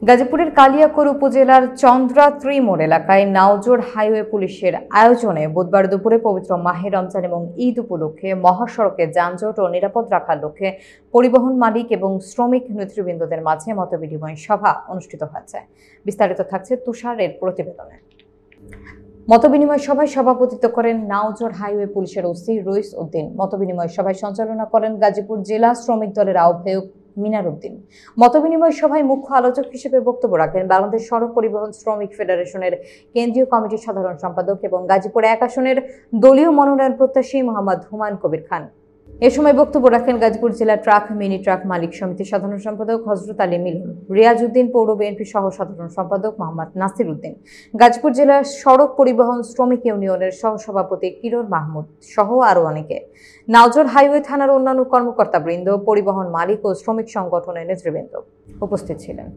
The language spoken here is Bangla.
গাজীপুরের কালিয়াকৈর উপজেলার চন্দ্রা ত্রিমোড় এলাকায় নাওজোর হাইওয়ে পুলিশের আয়োজনে বুধবার দুপুরে পবিত্র মাহে রমজান এবং ঈদ উপলক্ষে মহাসড়কে যানজট ও নিরাপদ রাখার লক্ষ্যে পরিবহন মালিক এবং শ্রমিক নেতৃবৃন্দদের মাঝে মতবিনিময় সভা অনুষ্ঠিত হয়েছে। বিস্তারিত থাকছে তুষারের প্রতিবেদনে। মতবিনিময় সভায় সভাপতিত্ব করেন নাওজোর হাইওয়ে পুলিশের ওসি রইস উদ্দিন। মতবিনিময় সভায় সঞ্চালনা করেন গাজীপুর জেলা শ্রমিক দলের আহ্বায়ক মিনার উদ্দিন। মতবিনিময় সভায় মুখ্য আলোচক হিসেবে বক্তব্য রাখেন বাংলাদেশ সড়ক পরিবহন শ্রমিক ফেডারেশনের কেন্দ্রীয় কমিটির সাধারণ সম্পাদক এবং গাজীপুর ১ আসনের দলীয় মনোনয়ন প্রত্যাশী মোহাম্মদ হুমায়ুন কবির খান। এ সময় বক্তব্য রাখেন গাজীপুর জেলা ট্রাক মিনি ট্রাক মালিক সমিতির সাধারণ সম্পাদক হযরত আলী মিলন, রিয়াজ উদ্দিন পৌর বিএনপি সহ সাধারণ সম্পাদক মোহাম্মদ নাসির উদ্দিন, গাজীপুর জেলা সড়ক পরিবহন শ্রমিক ইউনিয়নের সহসভাপতি কিরণ মাহমুদ সহ আরও অনেকে। নাওজোর হাইওয়ে থানার অন্যান্য কর্মকর্তাবৃন্দ, পরিবহন মালিক ও শ্রমিক সংগঠনের নেতৃবৃন্দ উপস্থিত ছিলেন।